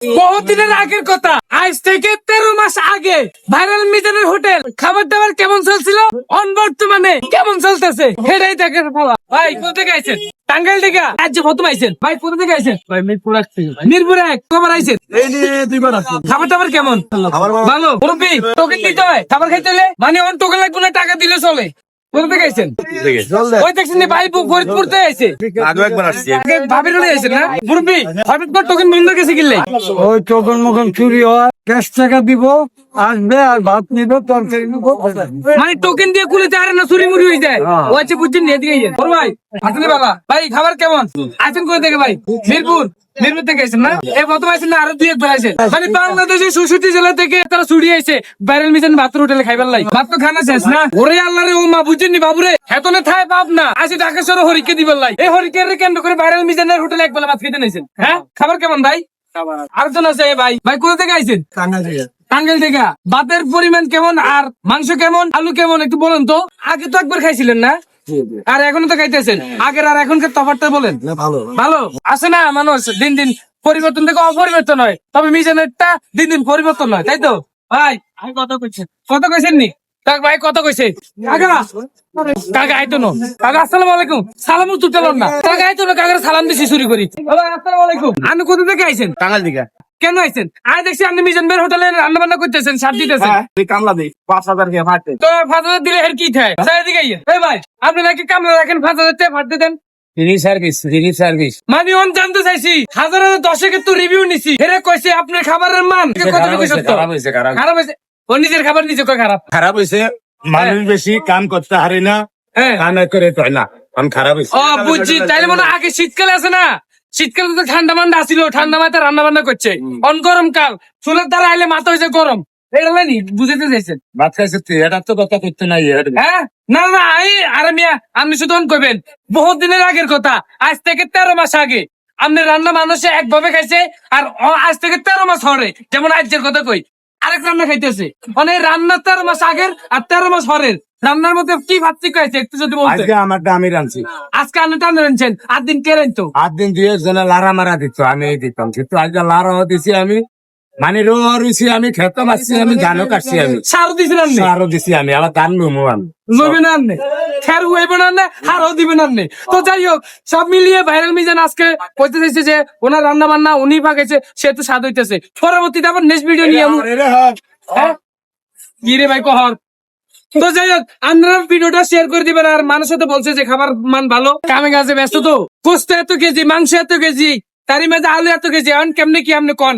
বহুত দিনের আগের কথা, আজ থেকে 13 মাস আগে ভাইরাল মিজানের হোটেল খাবার দাবার কেমন চলছিল, বর্তমানে কেমন চলতেছে সেটাই দেখেন। ভাই কোথা থেকে আইছেন? টাঙ্গাইল থেকে। আজ প্রথম আইছেন ভাই? কোথা থেকে আইছেন ভাই? মিরপুর এক থেকে। মিরপুর এক কবার আইছেন? এই নিয়ে দুইবার আসছি। খাবার দাবার কেমন? ভালো। মুরব্বি টোকেন দিতে হয় খাবার খাইতে হলে? মানে অন টোকেন লাগবে না, টাকা দিলে চলে। কোথা থেকে আইছেন? ওই দেখছেন ভাই ফরিদপুর থেকে আইছে। আগে একবার আসছি। আগে ভাবির হলে আইছেন না মুরব্বি? হঠাৎ করে টোকেন বন্ধ গেছে কিনলে? ওই টোকন মোকন চুরি হয়, ক্যাশ টাকা দিব, আসবে আর ভাত নিবে, তরকারি নিব। মানে টোকেন দিয়ে খুলেতে আরে না চুরি মুড়ি হয়ে যায়। ও আচ্ছা বুঝছেন, নিয়ে দিয়ে গেছেন ভাই। আসলে বাবা ভাই খাবার কেমন? আছেন কোথা থেকে ভাই? মিরপুর। মিরপুর থেকে আইছেন না? এই প্রথম আইছেন না আরো দুই একবার আইছেন? মানে বাংলাদেশের 66 জেলা থেকে তারা ছুটি আইছে ভাইরাল মিজান ভাত হোটেলে খাইবার লাই। ভাত তো খানা শেষ না? ওরে আল্লাহ রে, ও মা বুঝছেন নি বাবুরে, হেতনে থায় পাপ না আসি ঢাকা শহরে হরিকে দিবার লাই। এই হরিকে কেন্দ্র করে ভাইরাল মিজানের হোটেলে একবেলা ভাত খেতে নিয়েছেন। হ্যাঁ খাবার কেমন ভাই? আরেকজন আছে ভাই। ভাই কোথা থেকে আইছেন? টাঙ্গাইল থেকে। ভাতের পরিমাণ কেমন আর মাংস কেমন, আলু কেমন একটু বলেন তো। আগে তো একবার খাইছিলেন না, আর এখনো তো খাইতেছেন। আগের আর এখনকার তফাৎটা বলেন। ভালো আছে না? মানুষ দিন দিন পরিবর্তন থেকে অপরিবর্তন হয়, তবে মিজানেরটা দিন দিন পরিবর্তন হয়, তাই তো ভাই? কত কইছেন? কত কইছেন নি কাক ভাই? কত কইছে কাকা? কাকা আইতো না কাকা। আসসালামু আলাইকুম। সালাম তো দিলাম না কাকা, আইতো না কাকার সালাম দিছি চুরি করি। আসসালামু আলাইকুম। আপনি কোথা থেকে আইছেন? টাঙ্গাইল দিকে। কেন আইছেন? আয় দেখছি আপনি মিজান ভাইয়ের হোটেলে রান্না বান্না করতেছেন, সার দিতেছেন। কামলা দিই 5,000 দিয়ে ফাটে। তো 5,000 দিলে এর কি থাকে? এদিকে আইয়েন। এই ভাই আপনি নাকি কামলা রাখেন, 5,000 টাকা ফাটতে দেন। Free service. মানে অন জানতে চাইছি, হাজার হাজার দর্শকের তো রিভিউ নিছি, এরা কইছে আপনার খাবারের মান কতটুকু সত্য? খারাপ হয়েছে। ও নিজের খাবার নিজে কয় খারাপ। খারাপ হয়েছে, মানুষ বেশি কাম করতে হারে না, হ্যাঁ কানা করে তো হয় না, খারাপ হয়েছে। ও বুঝছি। তাইলে মনে হয় আগে শীতকালে আছে না, শীতকালে তো ঠান্ডা মান্ডা আসিল, ঠান্ডা মাথায় রান্না বান্না করছে। অন গরম কাল, চুলের দ্বারা আইলে মাথা হয়েছে গরম। এটা হয়নি, বুঝতে চাইছেন? ভাত খাইছে তুই, এটা তো কথা করতে নাই। হ্যাঁ না না, আরে মিয়া আপনি শুধু অন কইবেন বহুত দিনের আগের কথা, আজ থেকে 13 মাস আগে আপনি রান্না মানুষে একভাবে খাইছে, আর আজ থেকে 13 মাস হরে, যেমন আজকের কথা কই আরেক রান্না খাইতেছে। মানে রান্না 13 মাস আগের আর 13 মাস হরের রান্নার মধ্যে কি পার্থক্য আছে একটু যদি বলতে। আজকে আমারটা আমি রাঁধছি। আজকে আপনি টান রাঁধছেন, 8 দিন কে রাঁধতো? 8 দিন দিয়ে জনে লারা মারা দিত, আমি দিতাম। কিন্তু আজকে লারাও দিছি আমি, মানে রুছি আমি, খেতে মারছি আমি, ধানও কাটছি আমি, সারও দিয়েছিলেন না? সারও দিছি আমি, আবার ধান লুমু আমি। লইবেন আননে, খের উইবেন আননে, হারও দিবেন আননে। তো যাই হোক, সব মিলিয়ে ভাইরাল মিজান আজকে কইতে চাইছে যে ওনার রান্না বান্না উনি পাকাইছে, সে তো স্বাদ হইতেছে। পরবর্তীতে আবার নেক্সট ভিডিও নিয়ে কি রে ভাই কহর। তো যাই হোক, আপনারা ভিডিওটা শেয়ার করে দিবেন। আর মানুষের তো বলছে যে খাবার মান ভালো, কামে কাজে ব্যস্ত, তো গোস্ত এত কেজি, মাংস এত কেজি, তারই মাঝে আলু এত কেজি, এখন কেমনে কি আপনি কন?